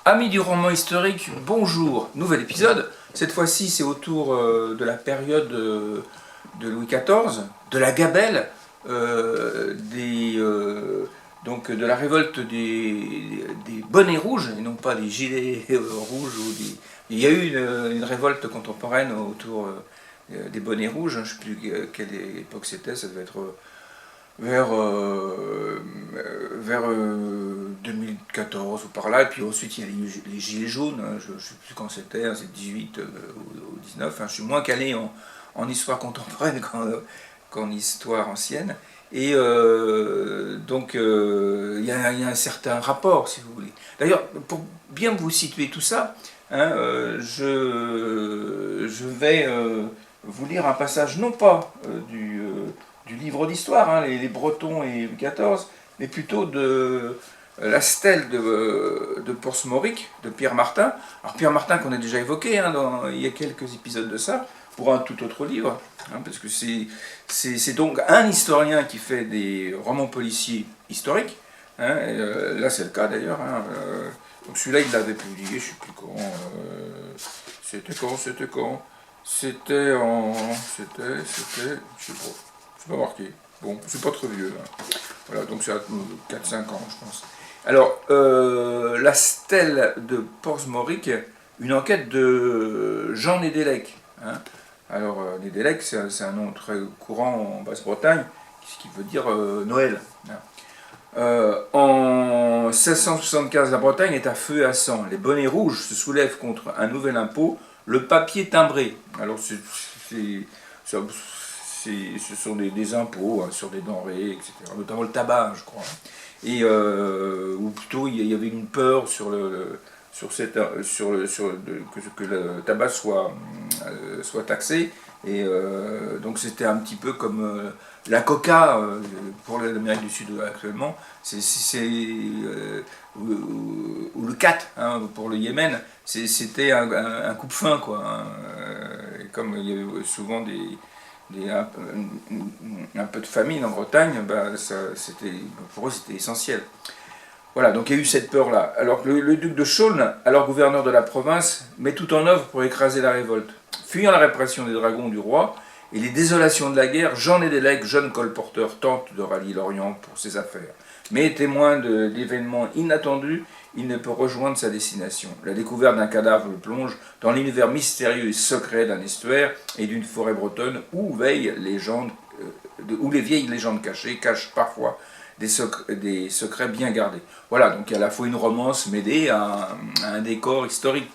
Amis du roman historique, bonjour, nouvel épisode. Cette fois-ci, c'est autour de la période de Louis XIV, de la gabelle, donc de la révolte des bonnets rouges, et non pas des gilets rouges. Il y a eu une révolte contemporaine autour des bonnets rouges, je ne sais plus quelle époque c'était, ça devait être vers 2014 ou par là, et puis ensuite il y a les gilets jaunes, je ne sais plus quand c'était, c'est 18 ou 19, je suis moins calé en histoire contemporaine qu'en histoire ancienne, et donc il y a un certain rapport, si vous voulez. D'ailleurs, pour bien vous situer tout ça, je vais vous lire un passage, non pas du livre d'histoire, les Bretons et Louis XIV, mais plutôt de la stèle de Portsmouth, de Pierre Martin. Alors Pierre Martin qu'on a déjà évoqué il y a quelques épisodes de ça, pour un tout autre livre, parce que c'est donc un historien qui fait des romans policiers historiques, là c'est le cas d'ailleurs, donc celui-là il l'avait publié, je ne sais plus quand, c'était je sais pas. C'est pas marqué. Bon, c'est pas très vieux. Voilà, donc c'est à 4-5 ans, je pense. Alors, la stèle de Portsmouth, une enquête de Jean Nédélec. Alors, Nédélec, c'est un nom très courant en Basse-Bretagne, ce qui veut dire Noël. En 1675, la Bretagne est à feu et à sang. Les bonnets rouges se soulèvent contre un nouvel impôt, le papier timbré. Alors, ce sont des impôts sur des denrées, etc., notamment le tabac, je crois. Et, ou plutôt, il y avait une peur que le tabac soit taxé. Et donc c'était un petit peu comme la coca pour l'Amérique du Sud actuellement, ou le cat pour le Yémen, c'était un coupe-faim, quoi. Et comme il y avait souvent un peu de famine en Bretagne, pour eux c'était essentiel. Voilà, donc il y a eu cette peur-là. Alors le duc de Chaulnes, alors gouverneur de la province, met tout en œuvre pour écraser la révolte. Fuyant la répression des dragons du roi et les désolations de la guerre, Jean Nédélec, jeune colporteur, tente de rallier l'Orient pour ses affaires. Mais témoin d'événements inattendus, il ne peut rejoindre sa destination. La découverte d'un cadavre le plonge dans l'univers mystérieux et secret d'un estuaire et d'une forêt bretonne où les vieilles légendes cachées cachent parfois des secrets bien gardés. Voilà, donc il y a à la fois une romance mêlée à un décor historique,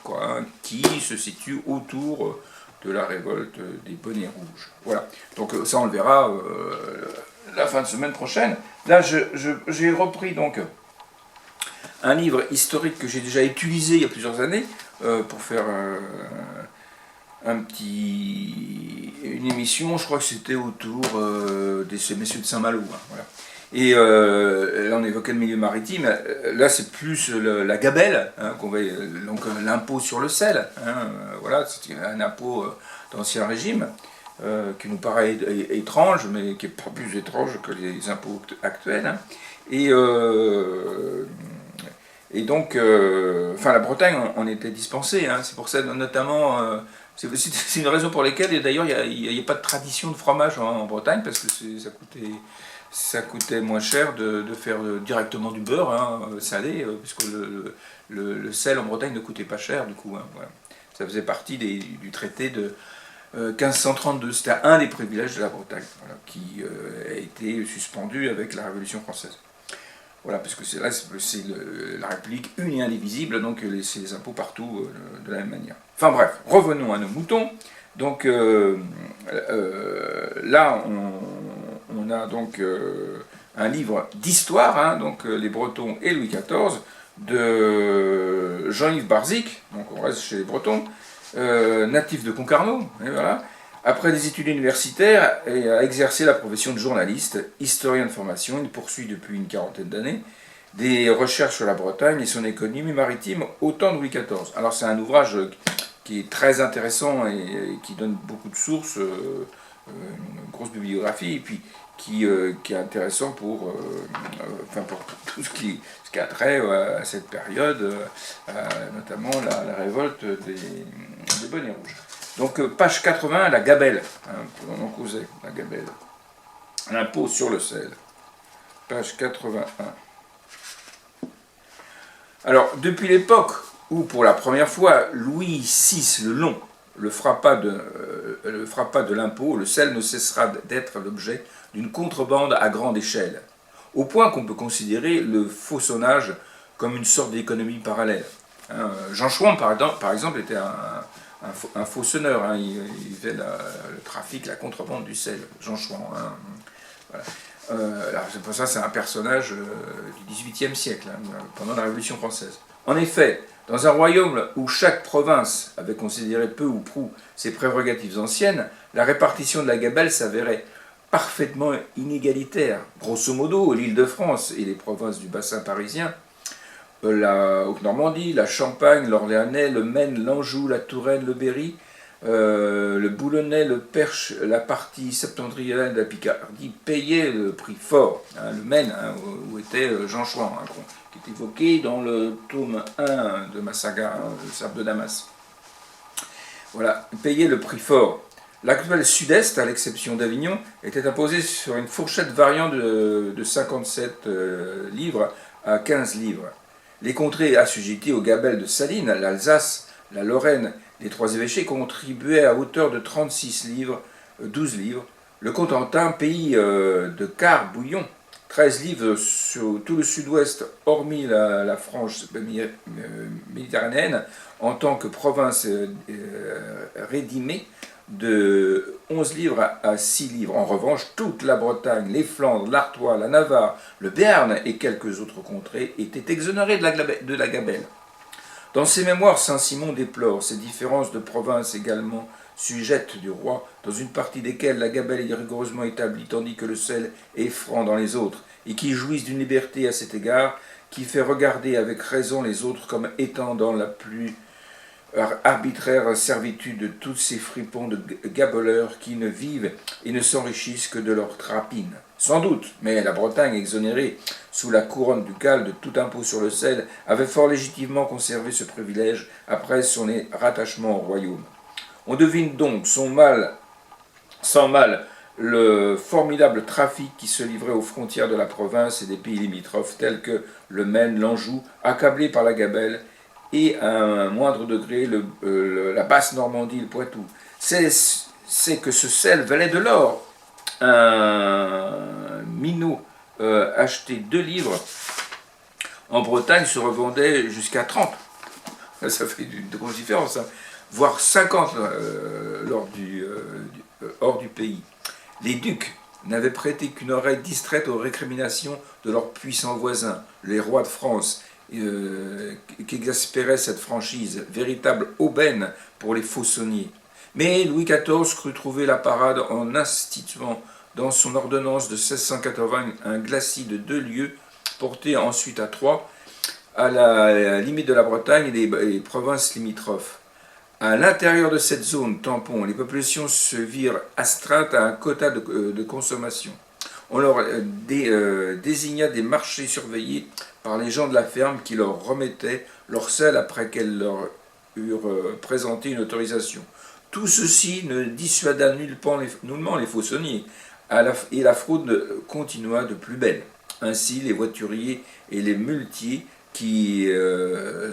qui se situe autour de la révolte des bonnets rouges. Voilà, donc ça on le verra la fin de semaine prochaine. Là, j'ai repris donc un livre historique que j'ai déjà utilisé il y a plusieurs années pour faire une émission, je crois que c'était autour ces messieurs de Saint-Malo. Voilà. Et là on évoquait le milieu maritime, là c'est plus la gabelle, donc l'impôt sur le sel, voilà, c'est un impôt d'Ancien Régime, qui nous paraît étrange, mais qui n'est pas plus étrange que les impôts actuels. Et donc, la Bretagne en était dispensée, c'est pour ça notamment, c'est une raison pour laquelle, et d'ailleurs il n'y a pas de tradition de fromage en Bretagne, parce que ça coûtait moins cher de faire directement du beurre salé, puisque le sel en Bretagne ne coûtait pas cher, du coup. Voilà. Ça faisait partie du traité de 1532. C'était un des privilèges de la Bretagne, qui a été suspendu avec la Révolution française. Voilà, parce que c'est la République une et indivisible, donc c'est les impôts partout de la même manière. Enfin bref, revenons à nos moutons. Donc là, on a donc un livre d'histoire, donc les Bretons et Louis XIV, de Jean-Yves Barzic, donc on reste chez les Bretons, natif de Concarneau, et voilà. Après des études universitaires et a exercé la profession de journaliste, historien de formation, il poursuit depuis une quarantaine d'années des recherches sur la Bretagne et son économie maritime au temps de Louis XIV. Alors c'est un ouvrage qui est très intéressant et qui donne beaucoup de sources, une grosse bibliographie, et puis qui est intéressant pour, pour tout ce qui a trait à cette période, notamment la révolte des bonnets rouges. Donc page 80, la gabelle, on en causait, la gabelle. L'impôt sur le sel, page 81. Alors, depuis l'époque où, pour la première fois, Louis VI le Long le frappa de l'impôt, le sel ne cessera d'être l'objet d'une contrebande à grande échelle, au point qu'on peut considérer le faussonnage comme une sorte d'économie parallèle. Jean Chouan, par exemple, était un faussonneur, il faisait le trafic, la contrebande du sel, Jean Chouan. Voilà. Alors, pour ça, c'est un personnage du XVIIIe siècle, pendant la Révolution française. En effet, dans un royaume où chaque province avait considéré peu ou prou ses prérogatives anciennes, la répartition de la gabelle s'avérait parfaitement inégalitaire. Grosso modo, l'Île-de-France et les provinces du bassin parisien, la Haute-Normandie, la Champagne, l'Orléanais, le Maine, l'Anjou, la Touraine, le Berry, le Boulonnais, le Perche, la partie septentrionale de la Picardie payaient le prix fort. Le Maine, où était Jean Chouan, qui est évoqué dans le tome 1 de ma saga, le Cercle de Damas. Voilà, payaient le prix fort. L'actuel sud-est, à l'exception d'Avignon, était imposé sur une fourchette variant de 57 livres à 15 livres. Les contrées assujetties aux gabelles de Salines, l'Alsace, la Lorraine, les trois évêchés contribuaient à hauteur de 36 livres, 12 livres. Le Cotentin, pays de quart bouillon, 13 livres sur tout le sud-ouest, hormis la frange méditerranéenne, en tant que province rédimée, de 11 livres à 6 livres. En revanche, toute la Bretagne, les Flandres, l'Artois, la Navarre, le Béarn et quelques autres contrées étaient exonérés de la gabelle. Dans ses mémoires, Saint-Simon déplore ces différences de provinces également sujettes du roi, dans une partie desquelles la gabelle est rigoureusement établie, tandis que le sel est franc dans les autres, et qui jouissent d'une liberté à cet égard, qui fait regarder avec raison les autres comme étant dans la plus arbitraire servitude de tous ces fripons de gabeleurs qui ne vivent et ne s'enrichissent que de leurs rapines. Sans doute, mais la Bretagne, exonérée sous la couronne ducale de tout impôt sur le sel, avait fort légitimement conservé ce privilège après son rattachement au royaume. On devine donc sans mal le formidable trafic qui se livrait aux frontières de la province et des pays limitrophes tels que le Maine, l'Anjou, accablés par la gabelle, et à un moindre degré la Basse-Normandie, le Poitou. C'est que ce sel valait de l'or. Un minot acheté 2 livres en Bretagne se revendait jusqu'à 30. Ça fait une grosse différence, voire 50 hors du pays. Les ducs n'avaient prêté qu'une oreille distraite aux récriminations de leurs puissants voisins, les rois de France, qu'exaspérait cette franchise, véritable aubaine pour les faussonniers. Mais Louis XIV crut trouver la parade en instituant dans son ordonnance de 1680 un glacis de 2 lieues, porté ensuite à 3, à la limite de la Bretagne et des provinces limitrophes. À l'intérieur de cette zone tampon, les populations se virent astreintes à un quota de consommation. On leur désigna des marchés surveillés par les gens de la ferme qui leur remettaient leur sel après qu'elles leur eurent présenté une autorisation. Tout ceci ne dissuada nullement les faussonniers, et la fraude continua de plus belle. Ainsi, les voituriers et les muletiers qui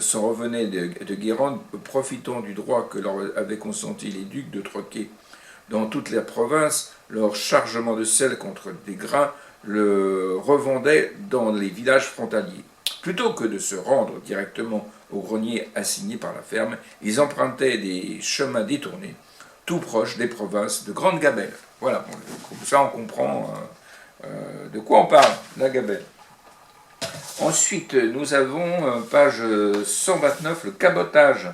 s'en revenaient de Guérande, profitant du droit que leur avaient consenti les ducs de troquer dans toutes les provinces leur chargement de sel contre des grains, le revendaient dans les villages frontaliers. Plutôt que de se rendre directement au grenier assigné par la ferme, ils empruntaient des chemins détournés, tout proches des provinces de Grande Gabelle. Voilà, comme ça on comprend de quoi on parle, la gabelle. Ensuite, nous avons page 129, le cabotage.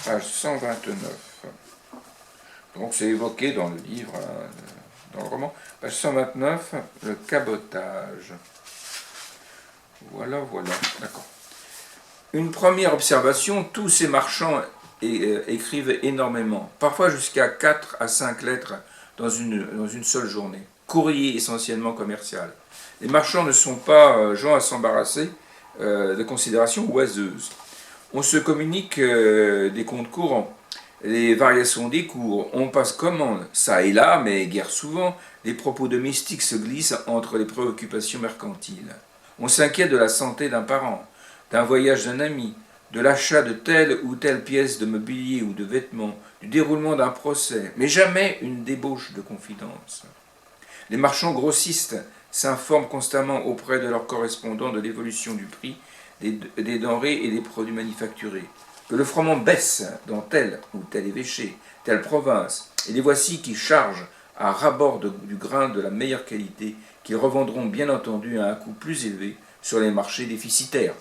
Page 129. Donc c'est évoqué dans le livre, dans le roman. Page 129, le cabotage. Voilà, d'accord. Une première observation, tous ces marchands écrivent énormément, parfois jusqu'à 4 à 5 lettres dans une seule journée. courrier essentiellement commercial. Les marchands ne sont pas gens à s'embarrasser de considérations oiseuses. On se communique des comptes courants, les variations des cours, on passe commande, ça et là, mais guère souvent, les propos domestiques se glissent entre les préoccupations mercantiles. On s'inquiète de la santé d'un parent, d'un voyage d'un ami, de l'achat de telle ou telle pièce de mobilier ou de vêtements, du déroulement d'un procès, mais jamais une débauche de confidence. Les marchands grossistes s'informent constamment auprès de leurs correspondants de l'évolution du prix des denrées et des produits manufacturés. Que le froment baisse dans tel ou tel évêché, telle province, et les voici qui chargent à ras-bord du grain de la meilleure qualité, qu'ils revendront bien entendu à un coût plus élevé sur les marchés déficitaires.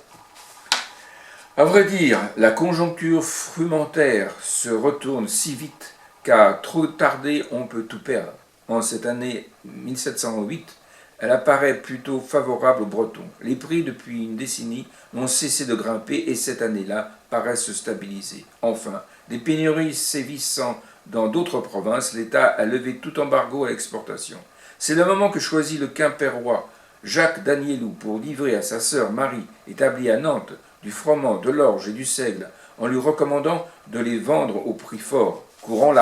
À vrai dire, la conjoncture frumentaire se retourne si vite qu'à trop tarder on peut tout perdre. En cette année 1708, elle apparaît plutôt favorable aux Bretons. Les prix, depuis une décennie, n'ont cessé de grimper et cette année-là paraissent se stabiliser. Enfin, des pénuries sévissant dans d'autres provinces, l'État a levé tout embargo à l'exportation. C'est le moment que choisit le Quimpérois Jacques d'Agnelou pour livrer à sa sœur Marie, établie à Nantes, du froment, de l'orge et du seigle, en lui recommandant de les vendre au prix fort, courant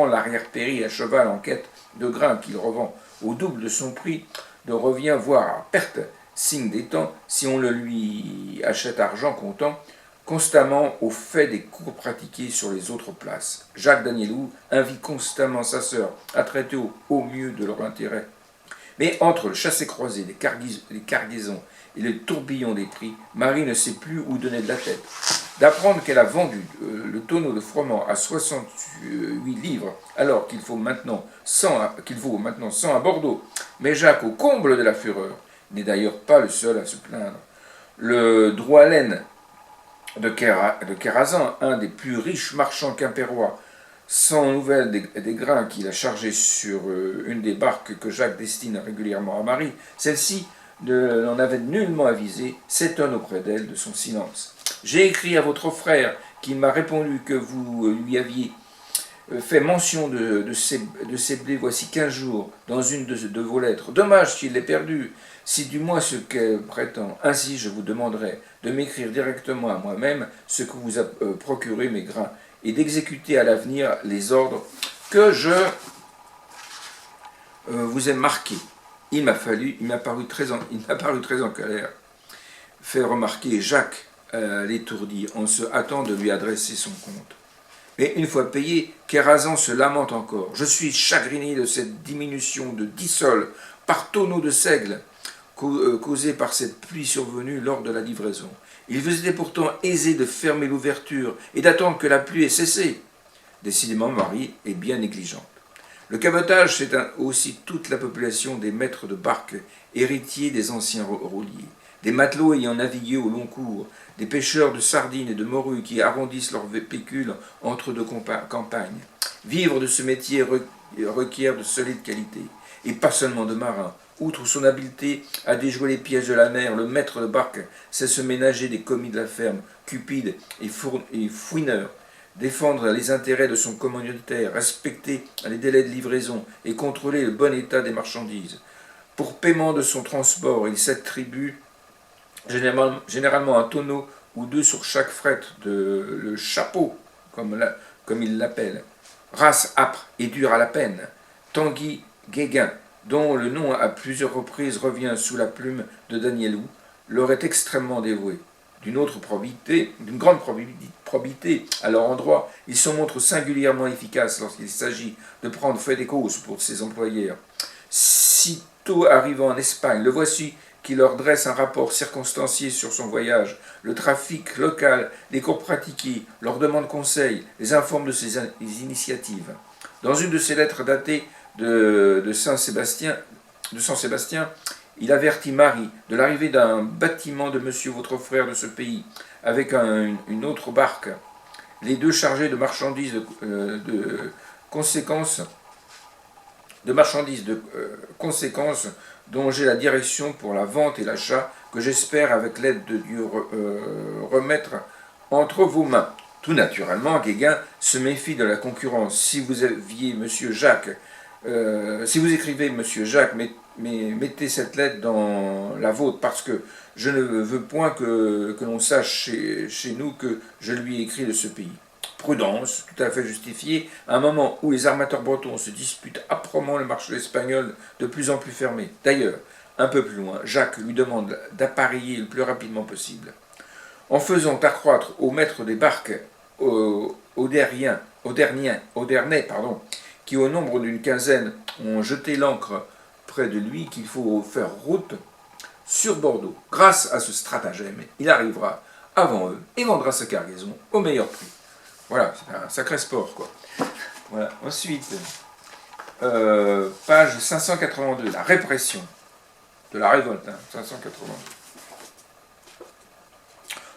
l'arrière-péri à cheval en quête de grains qu'il revend au double de son prix, de revient voire à perte, signe des temps, si on le lui achète argent comptant, constamment au fait des cours pratiqués sur les autres places. Jacques d'Agnelou invite constamment sa sœur à traiter au mieux de leur intérêt. Mais entre le chassé-croisé, les cargaisons et le tourbillon des prix, Marie ne sait plus où donner de la tête. D'apprendre qu'elle a vendu le tonneau de froment à 68 livres, alors qu'il vaut maintenant 100 à Bordeaux, mais Jacques, au comble de la fureur, n'est d'ailleurs pas le seul à se plaindre. Le Droualen de Kérazan, un des plus riches marchands quimpérois, sans nouvelles des grains qu'il a chargés sur une des barques que Jacques destine régulièrement à Marie, celle-ci n'en avait nullement avisé, s'étonne auprès d'elle de son silence. J'ai écrit à votre frère, qui m'a répondu que vous lui aviez fait mention de ces blés voici 15 jours, dans une de vos lettres. Dommage qu'il l'ait perdu, si du moins ce qu'elle prétend. Ainsi, je vous demanderai de m'écrire directement à moi-même ce que vous a procuré mes grains, et d'exécuter à l'avenir les ordres que je vous ai marqués. Il m'a paru très en colère, fait remarquer Jacques l'étourdi, en se hâtant de lui adresser son compte. Mais une fois payé, Kérazan se lamente encore. Je suis chagriné de cette diminution de 10 sols par tonneau de seigle, causée par cette pluie survenue lors de la livraison. Il vous était pourtant aisé de fermer l'ouverture et d'attendre que la pluie ait cessé. Décidément, Marie est bien négligente. Le cabotage, c'est aussi toute la population des maîtres de barques, héritiers des anciens rouliers, des matelots ayant navigué au long cours, des pêcheurs de sardines et de morues qui arrondissent leur pécule entre deux campagnes. Vivre de ce métier requiert de solides qualités, et pas seulement de marins. Outre son habileté à déjouer les pièges de la mer, le maître de barque sait se ménager des commis de la ferme, cupide et fouineur, défendre les intérêts de son commanditaire, respecter les délais de livraison et contrôler le bon état des marchandises. Pour paiement de son transport, il s'attribue généralement un tonneau ou deux sur chaque fret, le chapeau, comme il l'appelle. Race âpre et dure à la peine, Tanguy Guéguin, dont le nom à plusieurs reprises revient sous la plume de Danielou, leur est extrêmement dévoué. D'une grande probité à leur endroit, ils se montrent singulièrement efficaces lorsqu'il s'agit de prendre fait des causes pour ses employeurs. Sitôt arrivant en Espagne, le voici qui leur dresse un rapport circonstancié sur son voyage, le trafic local, les cours pratiqués, leur demande conseil, les informe de ses initiatives. Dans une de ses lettres datées de Saint-Sébastien, il avertit Marie de l'arrivée d'un bâtiment de monsieur votre frère de ce pays, avec une autre barque, les deux chargés de marchandises de conséquence, dont j'ai la direction pour la vente et l'achat, que j'espère, avec l'aide de Dieu, remettre entre vos mains. Tout naturellement, Guéguin se méfie de la concurrence. Si vous aviez, monsieur Jacques, Si vous écrivez, monsieur Jacques, mettez cette lettre dans la vôtre, parce que je ne veux point que l'on sache chez nous que je lui ai écrit de ce pays. Prudence, tout à fait justifiée, à un moment où les armateurs bretons se disputent âprement le marché espagnol de plus en plus fermé. D'ailleurs, un peu plus loin, Jacques lui demande d'appareiller le plus rapidement possible. En faisant accroître au maître des barques, aux Derniens, qui au nombre d'une quinzaine ont jeté l'ancre près de lui, qu'il faut faire route sur Bordeaux. Grâce à ce stratagème, il arrivera avant eux et vendra sa cargaison au meilleur prix. Voilà, c'est un sacré sport, quoi. Voilà. Ensuite, page 582, la répression de la révolte, 582.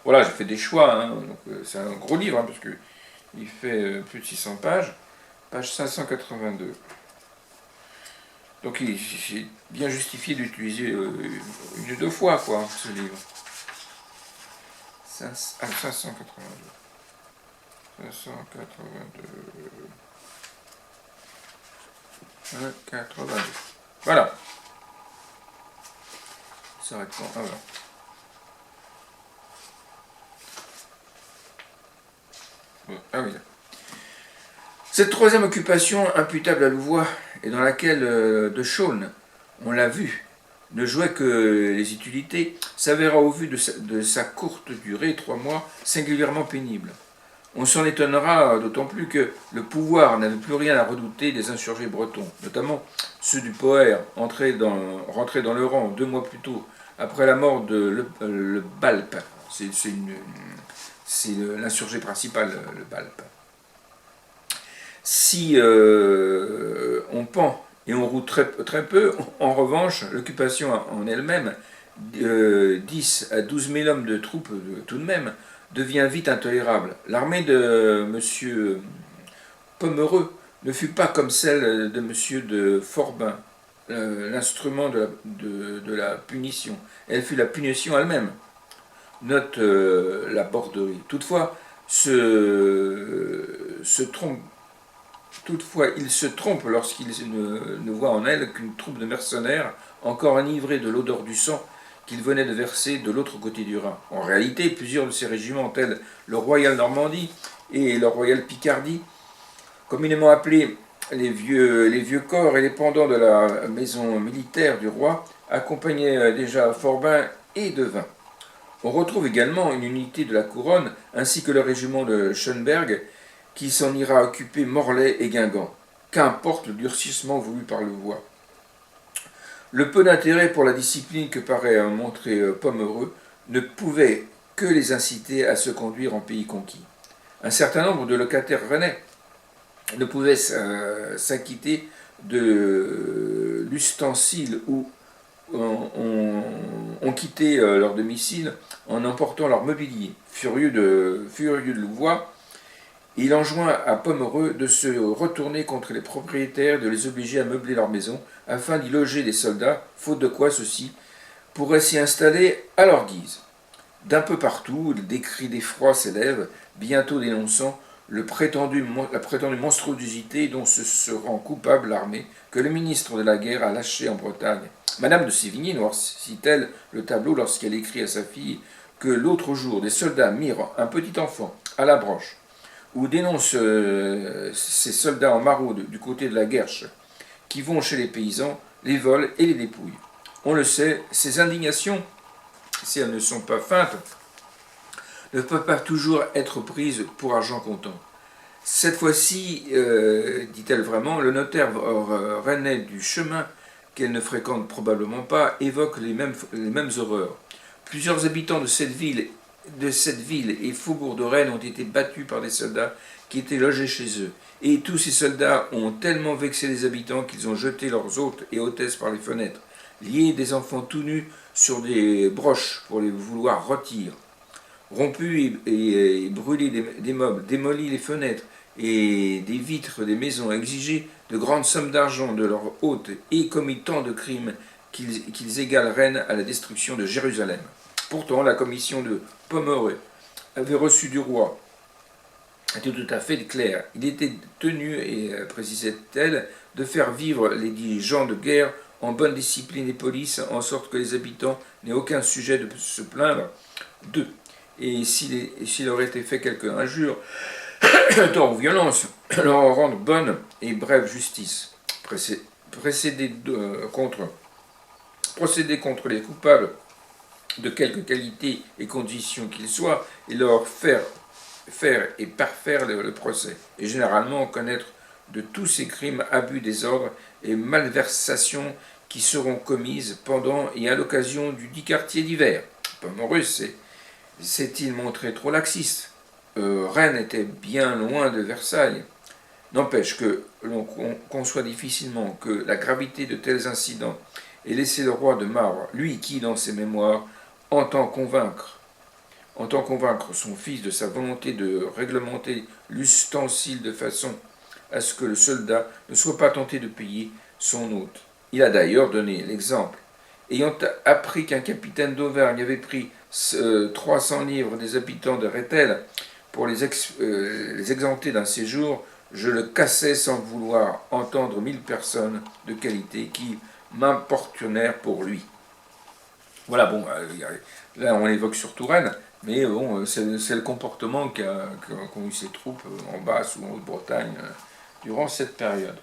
Voilà, j'ai fait des choix, donc c'est un gros livre, parce qu'il fait plus de 600 pages. Page 582. Donc j'ai bien justifié d'utiliser une ou deux fois, quoi, ce livre. 582. 582. Voilà. Ça s'arrête quand? Ah, voilà. Ah oui. Cette troisième occupation imputable à Louvois, et dans laquelle de Chaulnes, on l'a vu, ne jouait que les utilités, s'avéra au vu de sa courte durée, 3 mois, singulièrement pénible. On s'en étonnera d'autant plus que le pouvoir n'avait plus rien à redouter des insurgés bretons, notamment ceux du Poher, rentrés dans le rang 2 mois plus tôt, après la mort de le Balpe. C'est l'insurgé principal, le Balpe. Si on pend et on roule très peu, en revanche, l'occupation en elle-même, 10 à 12 000 hommes de troupes tout de même, devient vite intolérable. L'armée de M. Pomereux ne fut pas comme celle de M. de Forbin, l'instrument de la punition. Elle fut la punition elle-même. Note la Borderie. Toutefois, il se trompe lorsqu'il ne voit en elle qu'une troupe de mercenaires encore enivrés de l'odeur du sang qu'il venait de verser de l'autre côté du Rhin. En réalité, plusieurs de ces régiments, tels le Royal Normandie et le Royal Picardie, communément appelés les vieux corps et les pendants de la maison militaire du roi, accompagnaient déjà Forbin et Devin. On retrouve également une unité de la couronne, ainsi que le régiment de Schönberg, qui s'en ira occuper Morlaix et Guingamp. Qu'importe le durcissement voulu par Louvois. Le peu d'intérêt pour la discipline que paraît montrer Pomereux ne pouvait que les inciter à se conduire en pays conquis. Un certain nombre de locataires rennais ne pouvaient s'acquitter de l'ustensile où ont quitté leur domicile en emportant leur mobilier. Furieux de Louvois, il enjoint à Pomereux de se retourner contre les propriétaires, de les obliger à meubler leur maison, afin d'y loger des soldats, faute de quoi ceux-ci pourraient s'y installer à leur guise. D'un peu partout, des cris d'effroi s'élèvent, bientôt dénonçant la prétendue monstruosité dont se rend coupable l'armée que le ministre de la guerre a lâchée en Bretagne. Madame de Sévigné noircit-elle le tableau lorsqu'elle écrit à sa fille que l'autre jour des soldats mirent un petit enfant à la broche, ou dénonce ces soldats en maraude du côté de la Guerche, qui vont chez les paysans, les volent et les dépouillent. On le sait, ces indignations, si elles ne sont pas feintes, ne peuvent pas toujours être prises pour argent comptant. Cette fois-ci, dit-elle vraiment, le notaire rennais du chemin, qu'elle ne fréquente probablement pas, évoque les mêmes horreurs. Plusieurs habitants de cette ville et faubourg de Rennes ont été battus par des soldats qui étaient logés chez eux. Et tous ces soldats ont tellement vexé les habitants qu'ils ont jeté leurs hôtes et hôtesses par les fenêtres, lié des enfants tout nus sur des broches pour les vouloir rôtir, rompu et brûlé des meubles, démoli les fenêtres et des vitres des maisons, exigé de grandes sommes d'argent de leurs hôtes et commis tant de crimes qu'ils égalent Rennes à la destruction de Jérusalem. Pourtant, la commission de Pomereux avait reçu du roi était tout à fait clair. Il était tenu, et précisait-elle, de faire vivre les dits gens de guerre en bonne discipline et police, en sorte que les habitants n'aient aucun sujet de se plaindre d'eux. Et s'il aurait été fait quelque injure, tort ou violence, leur en rendre bonne et brève justice. Procéder contre les coupables de quelque qualité et condition qu'ils soient, et leur faire et parfaire le procès, et généralement connaître de tous ces crimes, abus des ordres et malversations qui seront commises pendant et à l'occasion du dit quartier d'hiver. Maurus s'est-il montré trop laxiste? Rennes était bien loin de Versailles. N'empêche que l'on conçoit difficilement que la gravité de tels incidents ait laissé le roi de marbre, lui qui, dans ses mémoires, entend convaincre son fils de sa volonté de réglementer l'ustensile de façon à ce que le soldat ne soit pas tenté de payer son hôte. Il a d'ailleurs donné l'exemple. Ayant appris qu'un capitaine d'Auvergne avait pris 300 livres des habitants de Rethel pour les exempter d'un séjour, je le cassais sans vouloir entendre 1000 personnes de qualité qui m'importunèrent pour lui. Voilà, bon, là on évoque surtout Rennes, mais bon, c'est le comportement qu'ont eu ces troupes en Basse ou en Haute-Bretagne durant cette période.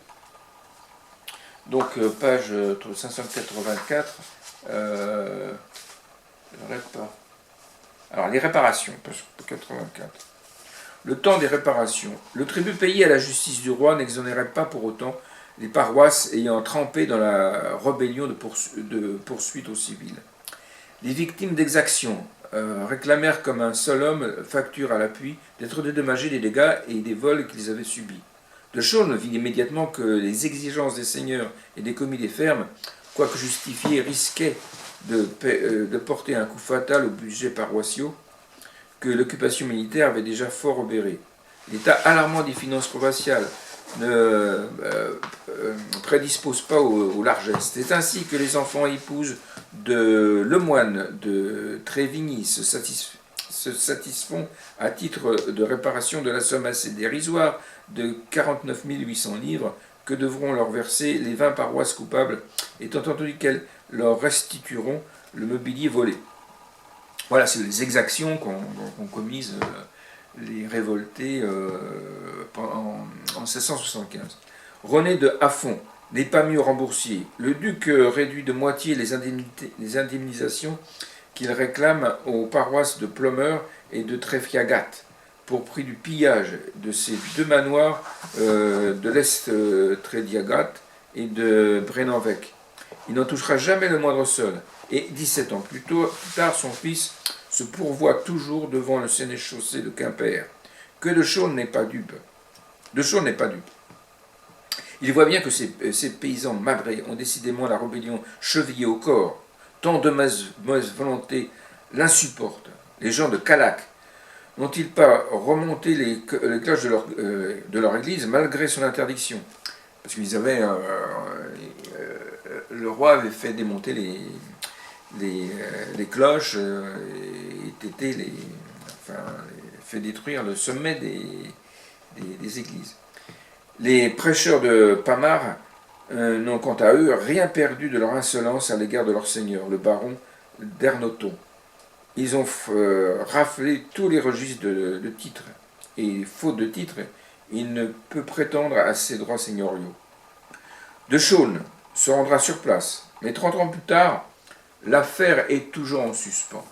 Donc, page 584, alors, les réparations, page 84. Le temps des réparations. Le tribut payé à la justice du roi n'exonérait pas pour autant les paroisses ayant trempé dans la rébellion de poursuite aux civils. Les victimes d'exactions réclamèrent comme un seul homme, facture à l'appui, d'être dédommagés des dégâts et des vols qu'ils avaient subis. De Chaulnes vit immédiatement que les exigences des seigneurs et des commis des fermes, quoique justifiées, risquaient de porter un coup fatal aux budgets paroissiaux, que l'occupation militaire avait déjà fort obéré. L'état alarmant des finances provinciales ne prédispose pas aux largesses. C'est ainsi que les enfants et épouses de Lemoine de Trévigny se satisfont à titre de réparation de la somme assez dérisoire de 49 800 livres que devront leur verser les 20 paroisses coupables, étant entendu qu'elles leur restitueront le mobilier volé. Voilà, c'est les exactions qu'ont commises les révoltés en 1675. René de Affon n'est pas mieux remboursé. Le duc réduit de moitié les indemnisations qu'il réclame aux paroisses de Plumeur et de Tréfiagat pour prix du pillage de ces deux manoirs de l'Est Trédiagat et de Brennanvec. Il n'en touchera jamais le moindre sol. Et 17 ans plus tard, son fils se pourvoit toujours devant le sénéchaussée de Quimper. Que de Chaulnes n'est pas dupe. Il voit bien que ces paysans madrés ont décidément la rébellion chevillée au corps. Tant de mauvaise volonté l'insupportent. Les gens de Calac n'ont-ils pas remonté les cloches de leur église malgré son interdiction? Parce qu'ils avaient... le roi avait fait démonter les cloches et fait détruire le sommet des églises. Les prêcheurs de Pamar n'ont quant à eux rien perdu de leur insolence à l'égard de leur seigneur, le baron d'Ernoton. Ils ont raflé tous les registres de titres, et faute de titres, il ne peut prétendre à ses droits seigneuriaux. De Chaulnes se rendra sur place, mais 30 ans plus tard, l'affaire est toujours en suspens.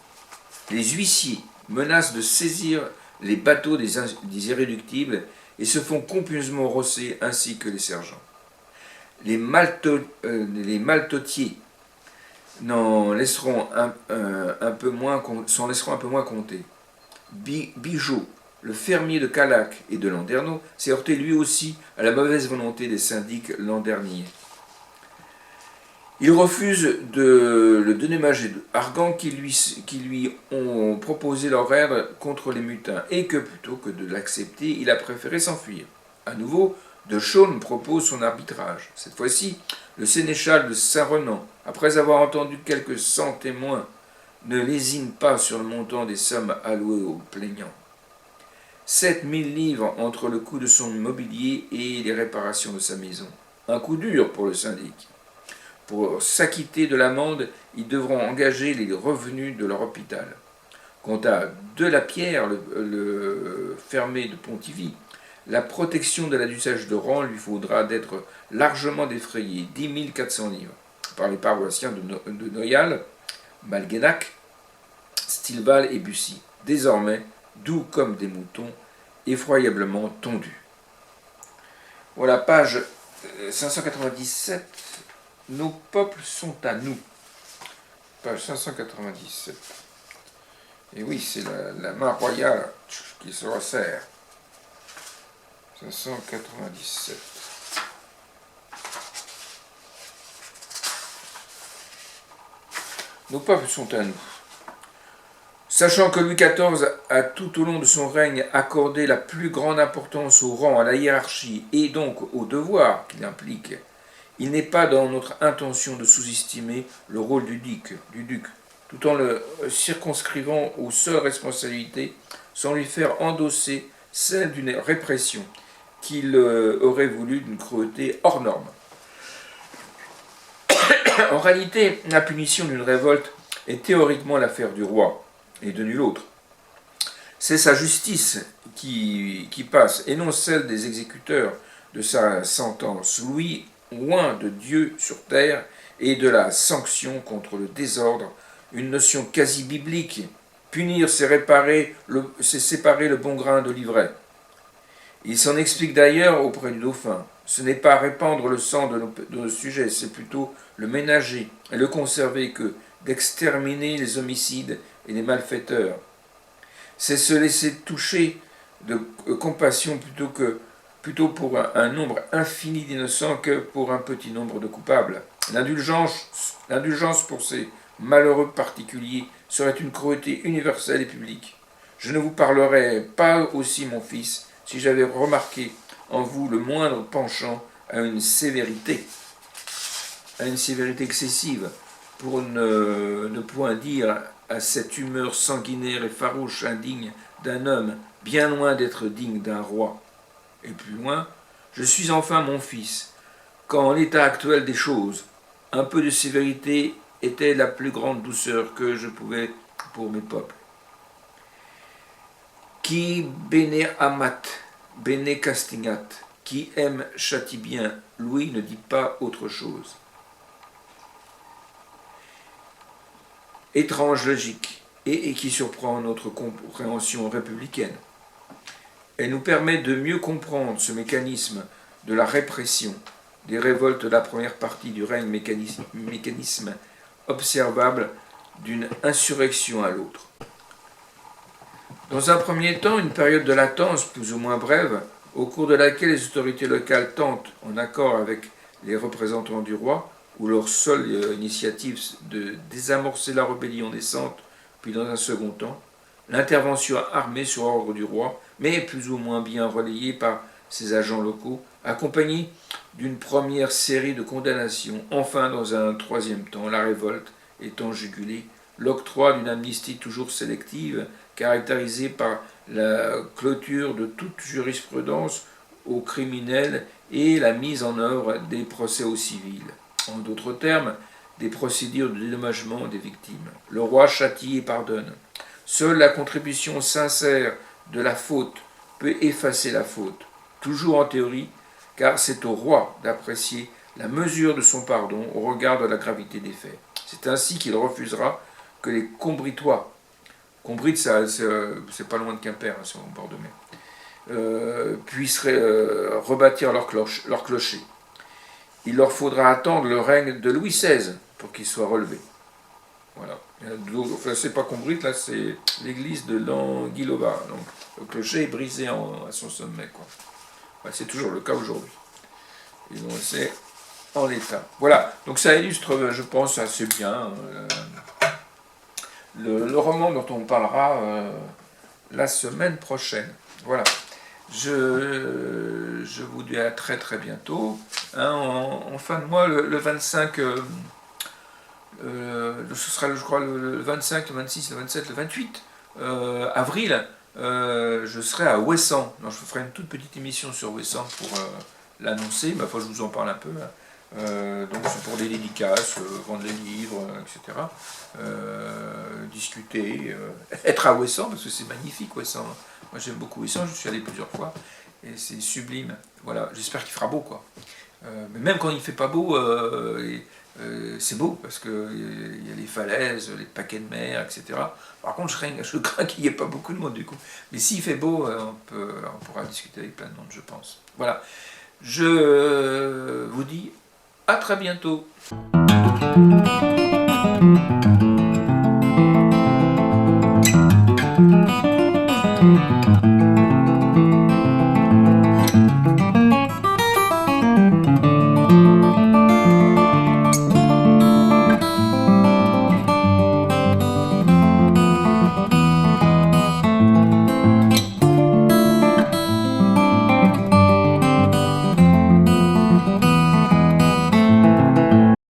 Les huissiers menacent de saisir les bateaux des irréductibles et se font compieusement rosser ainsi que les sergents. Les maltotiers s'en laisseront un peu moins compter. Bigot, le fermier de Calac et de Landerneau, s'est heurté lui aussi à la mauvaise volonté des syndics landerniers. Il refuse de le dédommager d'Argan qui lui ont proposé leur aide contre les mutins, et que plutôt que de l'accepter, il a préféré s'enfuir. À nouveau, de Chaulnes propose son arbitrage. Cette fois-ci, le sénéchal de Saint-Renan, après avoir entendu quelques 100 témoins, ne lésine pas sur le montant des sommes allouées aux plaignants. 7 000 livres entre le coût de son mobilier et les réparations de sa maison. Un coup dur pour le syndic. Pour s'acquitter de l'amende, ils devront engager les revenus de leur hôpital. Quant à Delapierre, le fermé de Pontivy, la protection de la duchesse de Rohan lui faudra d'être largement défrayée, 10 400 livres, par les paroissiens de Noyal, Malguenac, Stilval et Bussy, désormais doux comme des moutons, effroyablement tondus. Voilà, page 597. Nos peuples sont à nous. Page 597. Et oui, c'est la main royale qui se resserre. 597. Nos peuples sont à nous. Sachant que Louis XIV a tout au long de son règne accordé la plus grande importance au rang, à la hiérarchie et donc au devoir qu'il implique, il n'est pas dans notre intention de sous-estimer le rôle du duc, tout en le circonscrivant aux seules responsabilités, sans lui faire endosser celle d'une répression qu'il aurait voulu d'une cruauté hors norme. En réalité, la punition d'une révolte est théoriquement l'affaire du roi et de nul autre. C'est sa justice qui passe, et non celle des exécuteurs de sa sentence. Louis, loin de Dieu sur terre et de la sanction contre le désordre, une notion quasi biblique. Punir, c'est séparer le bon grain de l'ivraie. Il s'en explique d'ailleurs auprès du dauphin. Ce n'est pas répandre le sang de nos sujets, c'est plutôt le ménager et le conserver que d'exterminer les homicides et les malfaiteurs. C'est se laisser toucher de compassion plutôt pour un nombre infini d'innocents que pour un petit nombre de coupables. L'indulgence pour ces malheureux particuliers serait une cruauté universelle et publique. Je ne vous parlerai pas aussi, mon fils, si j'avais remarqué en vous le moindre penchant à une sévérité excessive, pour ne point dire à cette humeur sanguinaire et farouche indigne d'un homme, bien loin d'être digne d'un roi. Et plus loin, je suis enfin mon fils, qu'en l'état actuel des choses, un peu de sévérité était la plus grande douceur que je pouvais pour mes peuples. Qui bene amat, bene castigat, qui aime châtie bien, Louis ne dit pas autre chose. Étrange logique, et qui surprend notre compréhension républicaine. Elle nous permet de mieux comprendre ce mécanisme de la répression des révoltes de la première partie du règne, mécanisme observable d'une insurrection à l'autre. Dans un premier temps, une période de latence plus ou moins brève, au cours de laquelle les autorités locales tentent, en accord avec les représentants du roi, ou leur seule initiative de désamorcer la rébellion naissante, puis dans un second temps, l'intervention armée sur ordre du roi, mais plus ou moins bien relayée par ses agents locaux, accompagnée d'une première série de condamnations. Enfin, dans un troisième temps, la révolte étant jugulée, l'octroi d'une amnistie toujours sélective, caractérisée par la clôture de toute jurisprudence aux criminels et la mise en œuvre des procès aux civils. En d'autres termes, des procédures de dédommagement des victimes. Le roi châtie et pardonne. Seule la contribution sincère de la faute peut effacer la faute, toujours en théorie, car c'est au roi d'apprécier la mesure de son pardon au regard de la gravité des faits. C'est ainsi qu'il refusera que les Combritois, Combrite, c'est pas loin de Quimper, hein, c'est au bord de mer, puissent rebâtir leur clocher. Il leur faudra attendre le règne de Louis XVI pour qu'il soit relevé. Voilà. Enfin, c'est pas Combrite, là, c'est l'église de l'Anguilova. Donc, le clocher est brisé à son sommet, quoi. Enfin, c'est toujours le cas aujourd'hui. Et donc, c'est en l'état. Voilà. Donc, ça illustre, je pense, assez bien le roman dont on parlera la semaine prochaine. Voilà. Je vous dis à très très bientôt. Hein, en fin de mois, le 25, ce sera je crois le 25, le 26, le 27, le 28 avril, je serai à Ouessant. Donc, je ferai une toute petite émission sur Ouessant pour l'annoncer, mais enfin je vous en parle un peu. Donc c'est pour des dédicaces, vendre des livres, etc. Discuter, être à Ouessant, parce que c'est magnifique Ouessant. Moi j'aime beaucoup Ouessant, je suis allé plusieurs fois, et c'est sublime. Voilà, j'espère qu'il fera beau, quoi. Mais même quand il ne fait pas beau, c'est beau, parce qu'il y a les falaises, les paquets de mer, etc. Par contre, je crains qu'il n'y ait pas beaucoup de monde, du coup. Mais s'il fait beau, on pourra discuter avec plein de monde, je pense. Voilà. Je vous dis à très bientôt.